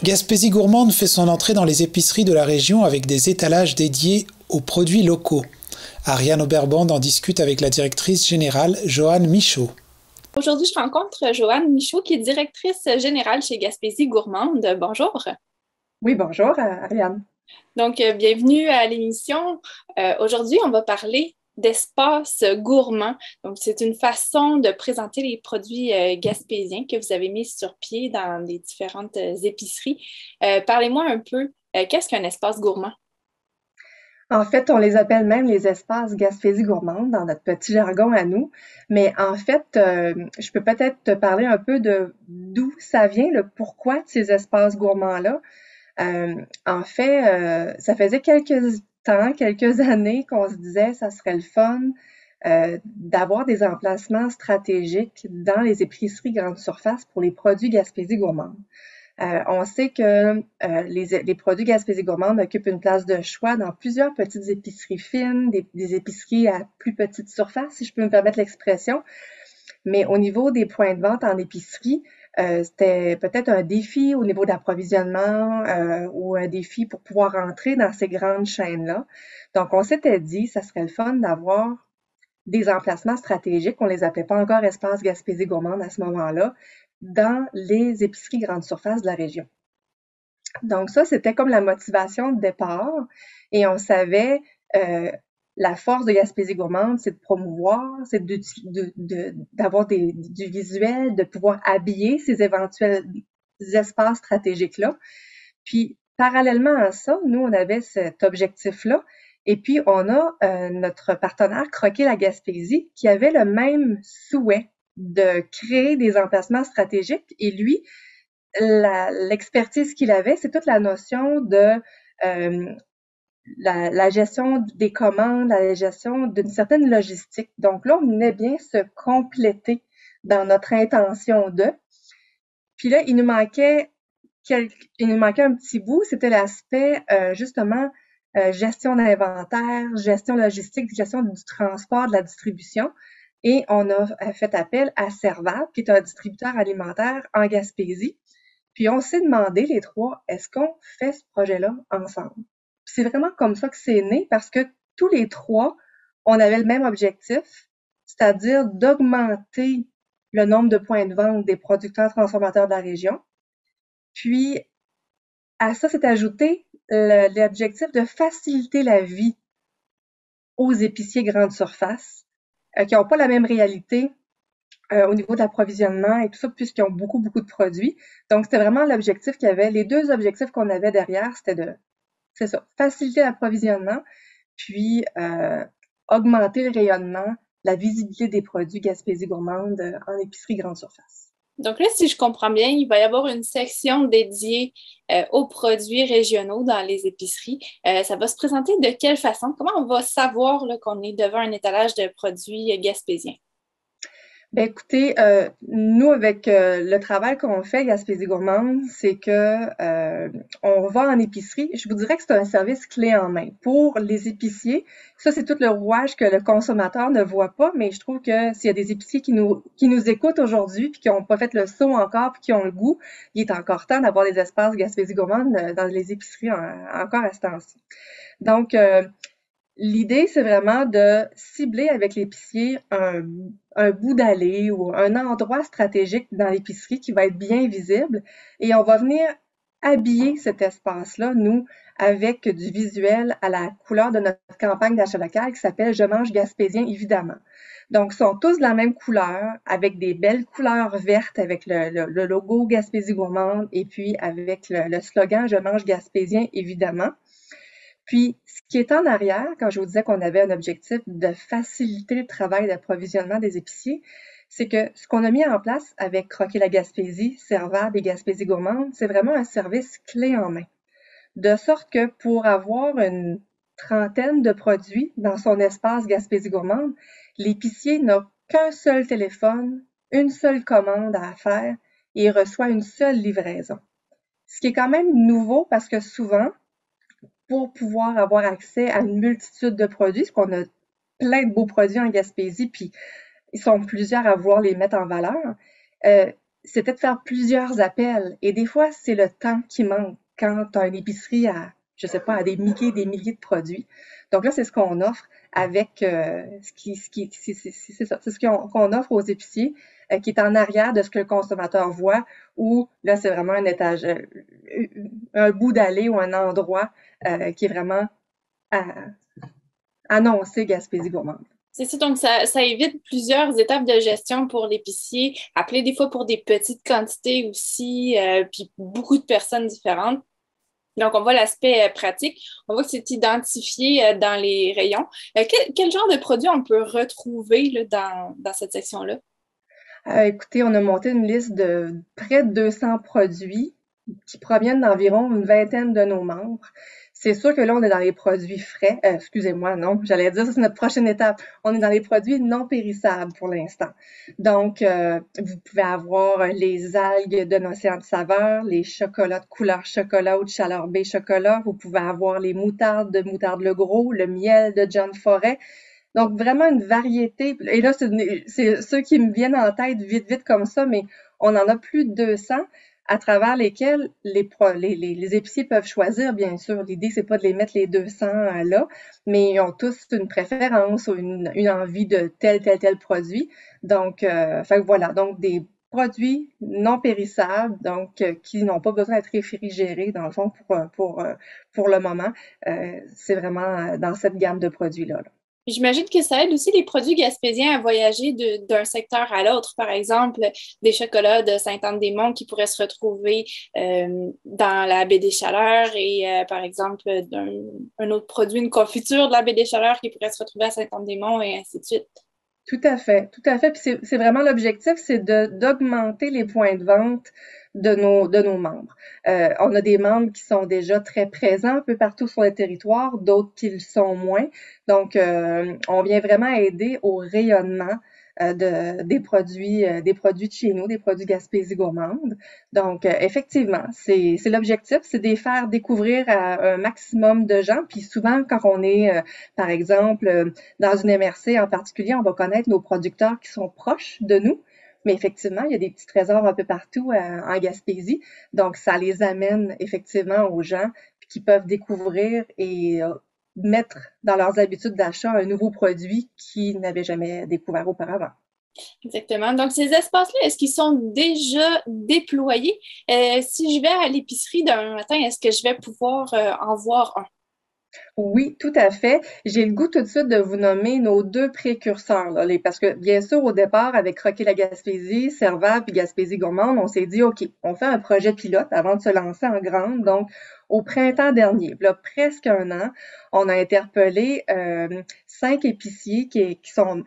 Gaspésie Gourmande fait son entrée dans les épiceries de la région avec des étalages dédiés aux produits locaux. Ariane Auberbande en discute avec la directrice générale Joanne Michaud. Aujourd'hui, je rencontre Joanne Michaud, qui est directrice générale chez Gaspésie Gourmande. Bonjour. Oui, bonjour, Ariane. Donc, bienvenue à l'émission. Aujourd'hui, on va parler d'espace gourmand. Donc, c'est une façon de présenter les produits gaspésiens que vous avez mis sur pied dans les différentes épiceries. Parlez-moi un peu, qu'est-ce qu'un espace gourmand? En fait, on les appelle même les espaces Gaspésie gourmande dans notre petit jargon à nous. Mais en fait, je peux peut-être te parler un peu de d'où ça vient, le pourquoi de ces espaces gourmands-là. En fait, ça faisait quelques années qu'on se disait ça serait le fun d'avoir des emplacements stratégiques dans les épiceries grande surface pour les produits Gaspésie gourmande. On sait que les produits Gaspésie gourmande occupent une place de choix dans plusieurs petites épiceries fines, des épiceries à plus petite surface, si je peux me permettre l'expression. Mais au niveau des points de vente en épicerie, c'était peut-être un défi au niveau d'approvisionnement ou un défi pour pouvoir entrer dans ces grandes chaînes-là. Donc, on s'était dit, ça serait le fun d'avoir des emplacements stratégiques, on les appelait pas encore espace Gaspésie gourmande à ce moment-là, dans les épiceries grande surface de la région. Donc ça, c'était comme la motivation de départ et on savait la force de Gaspésie gourmande, c'est de promouvoir, c'est d'avoir du visuel, de pouvoir habiller ces éventuels espaces stratégiques-là. Puis, parallèlement à ça, nous, on avait cet objectif-là. Et puis, on a notre partenaire Croquer la Gaspésie qui avait le même souhait de créer des emplacements stratégiques. Et lui, l'expertise qu'il avait, c'est toute la notion de la gestion des commandes, la gestion d'une certaine logistique. Donc là, on venait bien se compléter dans notre intention de. Puis là, il nous manquait un petit bout, c'était l'aspect justement gestion d'inventaire, gestion logistique, gestion du transport, de la distribution. Et on a fait appel à Serval, qui est un distributeur alimentaire en Gaspésie. Puis on s'est demandé, les trois, est-ce qu'on fait ce projet-là ensemble? Puis c'est vraiment comme ça que c'est né, parce que tous les trois, on avait le même objectif, c'est-à-dire d'augmenter le nombre de points de vente des producteurs transformateurs de la région. Puis, à ça s'est ajouté l'objectif de faciliter la vie aux épiciers grande surface qui n'ont pas la même réalité au niveau de l'approvisionnement et tout ça, puisqu'ils ont beaucoup, beaucoup de produits. Donc, c'était vraiment l'objectif qu'il y avait. Les deux objectifs qu'on avait derrière, c'est ça, faciliter l'approvisionnement, puis augmenter le rayonnement, la visibilité des produits Gaspésie gourmande en épicerie grande surface. Donc là, si je comprends bien, il va y avoir une section dédiée aux produits régionaux dans les épiceries. Ça va se présenter de quelle façon? Comment on va savoir là, qu'on est devant un étalage de produits gaspésiens? Ben écoutez, nous avec le travail qu'on fait Gaspésie gourmande, c'est que on va en épicerie. Je vous dirais que c'est un service clé en main pour les épiciers. Ça, c'est tout le rouage que le consommateur ne voit pas, mais je trouve que s'il y a des épiciers qui nous écoutent aujourd'hui puis qui n'ont pas fait le saut encore puis qui ont le goût, il est encore temps d'avoir des espaces Gaspésie gourmande dans les épiceries encore à ce temps-ci. Donc l'idée, c'est vraiment de cibler avec l'épicier un bout d'allée ou un endroit stratégique dans l'épicerie qui va être bien visible et on va venir habiller cet espace-là, nous, avec du visuel à la couleur de notre campagne d'achat local qui s'appelle Je mange gaspésien, évidemment. Donc, ils sont tous de la même couleur, avec des belles couleurs vertes, avec le logo Gaspésie gourmande et puis avec le slogan Je mange gaspésien, évidemment. Puis, ce qui est en arrière, quand je vous disais qu'on avait un objectif de faciliter le travail d'approvisionnement des épiciers, c'est que ce qu'on a mis en place avec Croquer la Gaspésie, Serval et Gaspésie gourmande, c'est vraiment un service clé en main. De sorte que pour avoir une trentaine de produits dans son espace Gaspésie gourmande, l'épicier n'a qu'un seul téléphone, une seule commande à faire et il reçoit une seule livraison. Ce qui est quand même nouveau parce que souvent, pour pouvoir avoir accès à une multitude de produits, parce qu'on a plein de beaux produits en Gaspésie, puis ils sont plusieurs à vouloir les mettre en valeur. c'était de faire plusieurs appels. Et des fois, c'est le temps qui manque quand tu as une épicerie à, je sais pas, à des milliers de produits. Donc là, c'est ce qu'on offre avec c'est ça, c'est ce qu'on offre aux épiciers, qui est en arrière de ce que le consommateur voit, où là, c'est vraiment un étage, un bout d'allée ou un endroit qui est vraiment annoncé Gaspésie gourmande. C'est ça, donc ça évite plusieurs étapes de gestion pour l'épicier, appeler des fois pour des petites quantités aussi, puis beaucoup de personnes différentes. Donc, on voit l'aspect pratique. On voit que c'est identifié dans les rayons. Quel genre de produits on peut retrouver là, dans cette section-là? Écoutez, on a monté une liste de près de 200 produits qui proviennent d'environ une vingtaine de nos membres. C'est sûr que là, on est dans les produits frais. Excusez-moi, non, j'allais dire, ça, c'est notre prochaine étape. On est dans les produits non périssables pour l'instant. Donc, vous pouvez avoir les algues d'un océan de saveur, les chocolats de couleur chocolat ou de chaleur baie chocolat. Vous pouvez avoir les moutardes de Moutarde Le Gros, le miel de John Forêt. Donc, vraiment une variété. Et là, c'est ceux qui me viennent en tête vite comme ça, mais on en a plus de 200 à travers lesquels les épiciers peuvent choisir, bien sûr. L'idée, c'est pas de les mettre les 200 là, mais ils ont tous une préférence ou une envie de tel produit. Donc, fait que voilà. Donc, des produits non périssables, donc qui n'ont pas besoin d'être réfrigérés, dans le fond, pour le moment. C'est vraiment dans cette gamme de produits-là. J'imagine que ça aide aussi les produits gaspésiens à voyager d'un secteur à l'autre. Par exemple, des chocolats de Sainte-Anne-des-Monts qui pourraient se retrouver dans la baie des Chaleurs et, par exemple, un autre produit, une confiture de la baie des Chaleurs qui pourrait se retrouver à Sainte-Anne-des-Monts et ainsi de suite. Tout à fait, tout à fait. Puis c'est vraiment l'objectif, c'est d'augmenter les points de vente de nos membres. On a des membres qui sont déjà très présents un peu partout sur le territoire, d'autres qui le sont moins. Donc, on vient vraiment aider au rayonnement des produits de chez nous, des produits Gaspésie gourmande. Donc, effectivement, c'est l'objectif, c'est de les faire découvrir à un maximum de gens. Puis souvent, quand on est, par exemple, dans une MRC en particulier, on va connaître nos producteurs qui sont proches de nous. Mais effectivement, il y a des petits trésors un peu partout en Gaspésie. Donc, ça les amène effectivement aux gens qui peuvent découvrir et mettre dans leurs habitudes d'achat un nouveau produit qu'ils n'avaient jamais découvert auparavant. Exactement. Donc, ces espaces-là, est-ce qu'ils sont déjà déployés? Si je vais à l'épicerie demain matin, est-ce que je vais pouvoir en voir un? Oui, tout à fait. J'ai le goût tout de suite de vous nommer nos deux précurseurs, là, parce que bien sûr, au départ, avec Croquer la Gaspésie, Serval puis Gaspésie gourmande, on s'est dit, OK, on fait un projet pilote avant de se lancer en grande. Donc, au printemps dernier, là, presque un an, on a interpellé 5 épiciers qui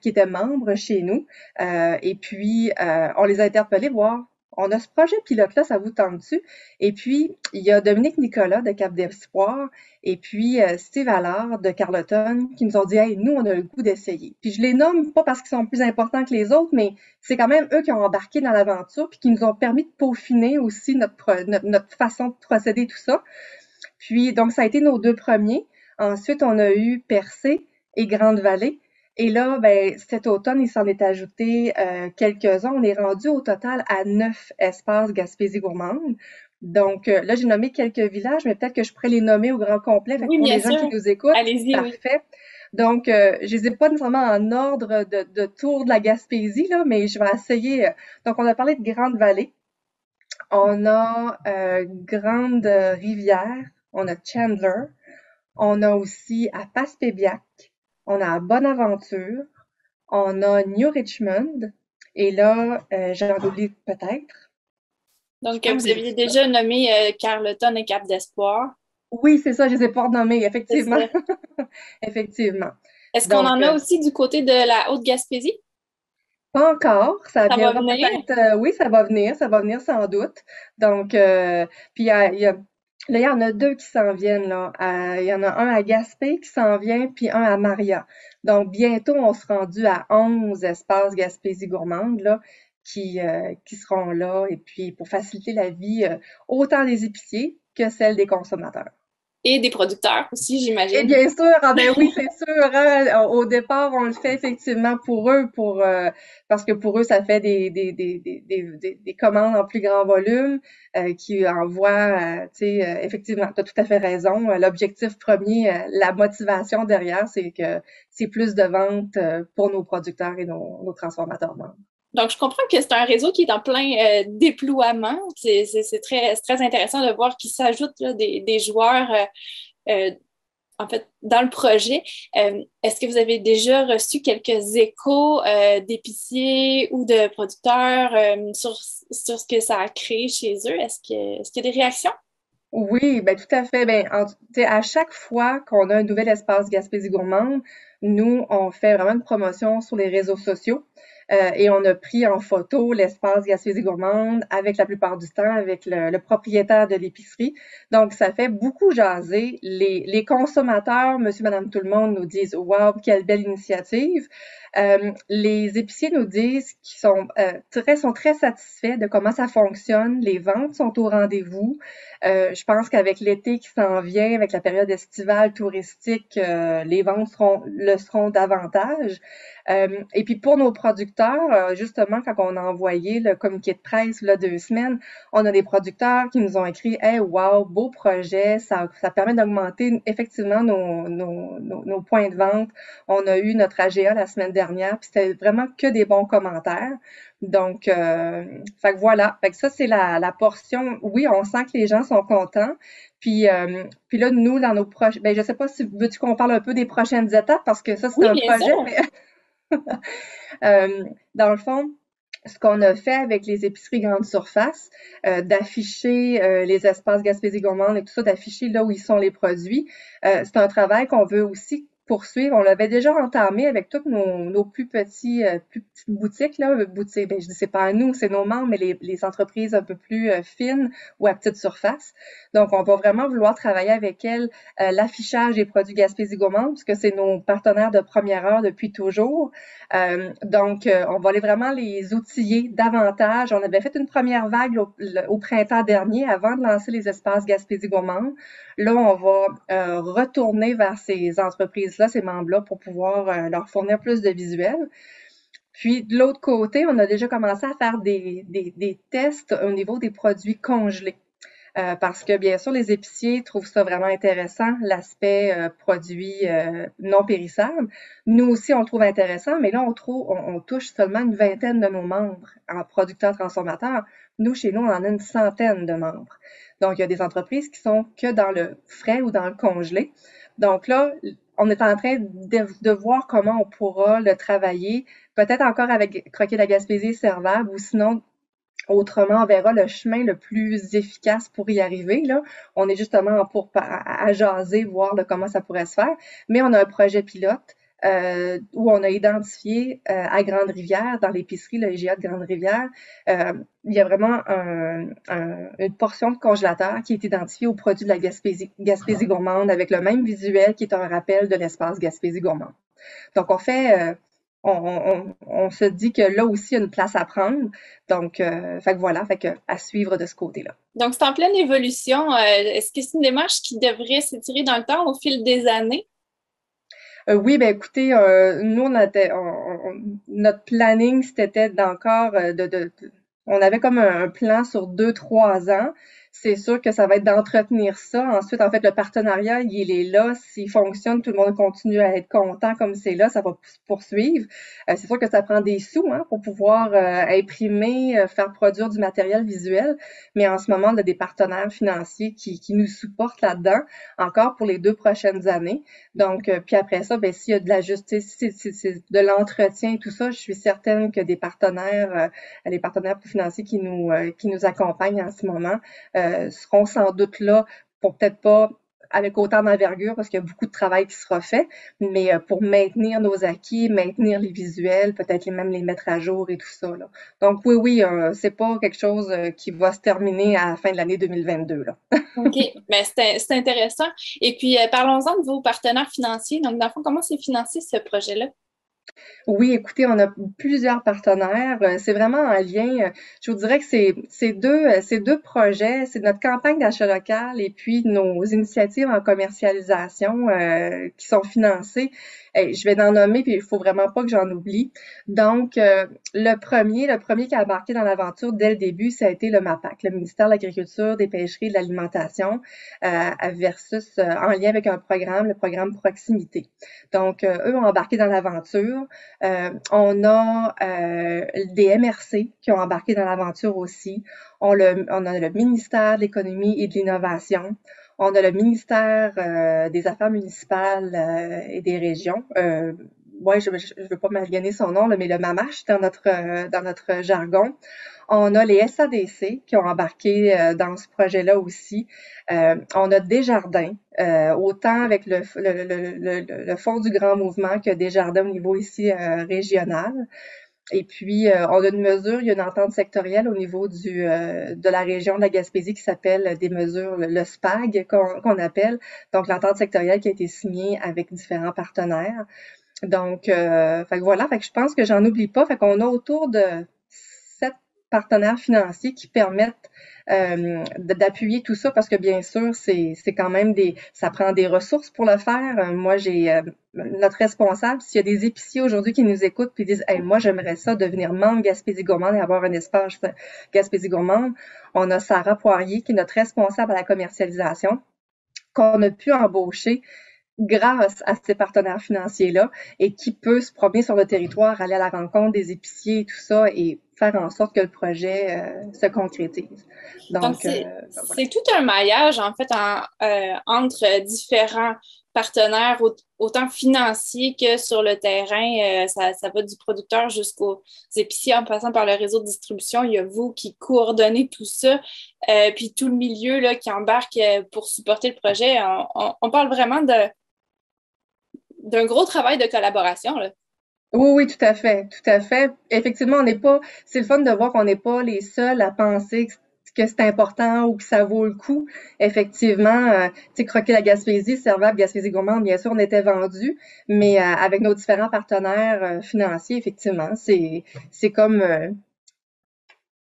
étaient membres chez nous. Et puis, on les a interpellés voir. On a ce projet pilote-là, ça vous tente dessus. Et puis, il y a Dominique Nicolas de Cap d'Espoir et puis Steve Allard de Carleton qui nous ont dit « Hey, nous, on a le goût d'essayer. » Puis je les nomme pas parce qu'ils sont plus importants que les autres, mais c'est quand même eux qui ont embarqué dans l'aventure puis qui nous ont permis de peaufiner aussi notre façon de procéder, tout ça. Puis, donc, ça a été nos deux premiers. Ensuite, on a eu Percé et Grande-Vallée. Et là, ben, cet automne, il s'en est ajouté quelques-uns. On est rendu au total à 9 espaces Gaspésie gourmande. Donc, là, j'ai nommé quelques villages, mais peut-être que je pourrais les nommer au grand complet. Fait que Oui, pour bien les gens sûr. qui nous écoutent, Allez-y, oui. parfait. Donc, je les ai pas nécessairement en ordre de tour de la Gaspésie, là, mais je vais essayer. Donc, on a parlé de Grande-Vallée. On a Grande Rivière. On a Chandler. On a aussi à Passepébiac. On a à Bonaventure. On a New Richmond. Et là, j'en oublie peut-être. Donc, Je vous pense que aviez déjà nommé Carleton et Cap d'Espoir. oui, c'est ça, je les ai pas renommés, C'est effectivement. ça. Effectivement. Est-ce qu'on Donc, en a aussi du côté de la Haute-Gaspésie? pas encore, ça Ça va viendra venir? peut-être, oui, ça va venir sans doute. Donc, puis là, il y en a deux qui s'en viennent, là. Il y en a un à Gaspé qui s'en vient, puis un à Maria. Donc, bientôt, on sera rendu à 11 espaces Gaspésie gourmande, là, qui seront là, et puis pour faciliter la vie, autant des épiciers que celle des consommateurs. Et des producteurs aussi, Et j'imagine. bien sûr, ah ben oui, c'est sûr, hein, au départ, on le fait effectivement pour eux, parce que pour eux, ça fait des commandes en plus grand volume qui envoient, tu sais, effectivement, tu as tout à fait raison. L'objectif premier, la motivation derrière, c'est que c'est plus de ventes pour nos producteurs et nos transformateurs membres. Donc, je comprends que c'est un réseau qui est en plein déploiement. C'est très intéressant de voir qu'il s'ajoute là, des joueurs euh, en fait, dans le projet. Est-ce que vous avez déjà reçu quelques échos d'épiciers ou de producteurs sur ce que ça a créé chez eux? Est-ce qu'il y a des réactions? Oui, ben tout à fait. Tu sais, à chaque fois qu'on a un nouvel espace Gaspésie gourmande, nous, on fait vraiment une promotion sur les réseaux sociaux et on a pris en photo l'espace Gaspésie gourmande avec la plupart du temps avec le propriétaire de l'épicerie. Donc, ça fait beaucoup jaser. Les consommateurs, monsieur, madame, tout le monde nous disent, wow, quelle belle initiative. Les épiciers nous disent qu'ils sont très satisfaits de comment ça fonctionne. Les ventes sont au rendez-vous. Je pense qu'avec l'été qui s'en vient, avec la période estivale touristique, les ventes le seront davantage. Et puis pour nos producteurs, justement, quand on a envoyé le communiqué de presse là 2 semaines, on a des producteurs qui nous ont écrit Hey, wow, beau projet, ça permet d'augmenter effectivement nos points de vente. On a eu notre AGA la semaine dernière, puis c'était vraiment que des bons commentaires. Donc, fait que voilà. Fait que ça, c'est la portion. Oui, on sent que les gens sont contents. Puis là, nous, dans nos proches, ben, je sais pas si veux-tu qu'on parle un peu des prochaines étapes parce que ça, c'est Oui, un bien projet, sûr. mais dans le fond, ce qu'on a fait avec les épiceries grande surface, d'afficher les espaces Gaspésie gourmande et tout ça, d'afficher là où ils sont les produits, c'est un travail qu'on veut aussi poursuivre. On l'avait déjà entamé avec toutes nos plus petites boutiques là, boutiques. Ben je dis c'est pas à nous, c'est nos membres, mais les entreprises un peu plus fines ou à petite surface. Donc on va vraiment vouloir travailler avec elles l'affichage des produits Gaspésie gourmande, puisque c'est nos partenaires de première heure depuis toujours. On va aller vraiment les outiller davantage. On avait fait une première vague au printemps dernier avant de lancer les espaces Gaspésie gourmande. Là, on va retourner vers ces entreprises-là, ces membres-là, pour pouvoir leur fournir plus de visuels. Puis, de l'autre côté, on a déjà commencé à faire des tests au niveau des produits congelés. Parce que bien sûr, les épiciers trouvent ça vraiment intéressant, l'aspect produit non périssable. Nous aussi, on le trouve intéressant, mais là, on touche seulement une vingtaine de nos membres en producteurs transformateurs. Nous, chez nous, on en a une centaine de membres. Donc, il y a des entreprises qui sont que dans le frais ou dans le congelé. Donc là, on est en train de voir comment on pourra le travailler, peut-être encore avec Croquer la Gaspésie servable ou sinon autrement, on verra le chemin le plus efficace pour y arriver. Là, on est justement à jaser, voir là, comment ça pourrait se faire. Mais on a un projet pilote où on a identifié à Grande-Rivière, dans l'épicerie, le IGA de Grande-Rivière, il y a vraiment une portion de congélateur qui est identifiée au produit de la Gaspésie gourmande avec le même visuel qui est un rappel de l'espace Gaspésie gourmande. Donc, on se dit que là aussi, il y a une place à prendre. Donc, fait que voilà, fait que à suivre de ce côté-là. Donc, c'est en pleine évolution. Est-ce que c'est une démarche qui devrait s'étirer dans le temps au fil des années? Oui, ben écoutez, nous, notre planning, c'était d'encore on avait comme un plan sur 2, 3 ans. C'est sûr que ça va être d'entretenir ça. Ensuite, en fait, le partenariat, il est là. S'il fonctionne, tout le monde continue à être content comme c'est là, ça va se poursuivre. C'est sûr que ça prend des sous hein, pour pouvoir imprimer, faire produire du matériel visuel. Mais en ce moment, on a des partenaires financiers qui nous supportent là-dedans, encore pour les 2 prochaines années. Donc, puis après ça, ben s'il y a de la justice, si c'est de l'entretien et tout ça, je suis certaine que des partenaires, les partenaires financiers qui nous accompagnent en ce moment, seront sans doute là pour peut-être pas avec autant d'envergure parce qu'il y a beaucoup de travail qui sera fait, mais pour maintenir nos acquis, maintenir les visuels, peut-être même les mettre à jour et tout ça. Là. Donc oui, c'est pas quelque chose qui va se terminer à la fin de l'année 2022. Là. OK, mais c'est intéressant. Et puis, parlons-en de vos partenaires financiers. Donc, dans le fond, comment c'est financé ce projet-là? Oui, écoutez, on a plusieurs partenaires. C'est vraiment en lien. Je vous dirais que ces deux projets, c'est notre campagne d'achat local et puis nos initiatives en commercialisation qui sont financées. Je vais en nommer, puis il faut vraiment pas que j'en oublie. Donc, le premier qui a embarqué dans l'aventure dès le début, ça a été le MAPAC, le ministère de l'Agriculture, des Pêcheries et de l'Alimentation, versus en lien avec un programme, le programme Proximité. Donc, eux ont embarqué dans l'aventure. On a des MRC qui ont embarqué dans l'aventure aussi. On a le ministère de l'Économie et de l'Innovation. On a le ministère des Affaires municipales et des régions. Ouais, je veux pas m'aliéner son nom, là, mais le MAMACH dans notre jargon. On a les SADC qui ont embarqué dans ce projet-là aussi. On a Desjardins, autant avec le Fonds du Grand Mouvement que Desjardins au niveau ici régional. Et puis, on a une mesure, il y a une entente sectorielle au niveau de la région de la Gaspésie qui s'appelle des mesures, le SPAG qu'on appelle, donc l'entente sectorielle qui a été signée avec différents partenaires. Donc, fait que voilà, fait que je pense que j'en oublie pas, fait qu'on a autour de 7 partenaires financiers qui permettent d'appuyer tout ça parce que bien sûr, c'est quand même ça prend des ressources pour le faire. Moi, j'ai notre responsable, s'il y a des épiciers aujourd'hui qui nous écoutent puis disent hey, moi, j'aimerais ça devenir membre Gaspésie Gourmande et avoir un espace Gaspésie Gourmande, on a Sarah Poirier qui est notre responsable à la commercialisation, qu'on a pu embaucher grâce à ces partenaires financiers-là et qui peut se promener sur le territoire, aller à la rencontre des épiciers et tout ça et faire en sorte que le projet se concrétise. Donc, c'est tout un maillage, en fait, entre différents partenaires, autant financiers que sur le terrain. Ça va du producteur jusqu'aux épiciers en passant par le réseau de distribution. Il y a vous qui coordonnez tout ça, puis tout le milieu là, qui embarque pour supporter le projet. On parle vraiment d'un gros travail de collaboration, là. Oui, oui, tout à fait, tout à fait. Effectivement, c'est le fun de voir qu'on n'est pas les seuls à penser que c'est important ou que ça vaut le coup. Effectivement, tu sais, Croquer la Gaspésie, Servable, Gaspésie Gourmande, bien sûr, on était vendus, mais avec nos différents partenaires financiers, effectivement, c'est comme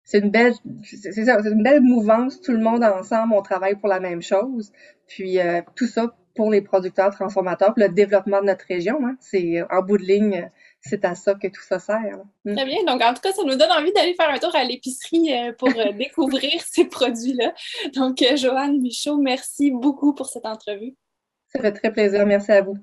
c'est ça, c'est une belle mouvance, tout le monde ensemble, on travaille pour la même chose. Puis tout ça pour les producteurs transformateurs, puis le développement de notre région, hein, c'est en bout de ligne, c'est à ça que tout ça sert. Très bien. Donc, en tout cas, ça nous donne envie d'aller faire un tour à l'épicerie pour découvrir ces produits-là. Donc, Joanne Michaud, merci beaucoup pour cette entrevue. Ça fait très plaisir. Merci à vous.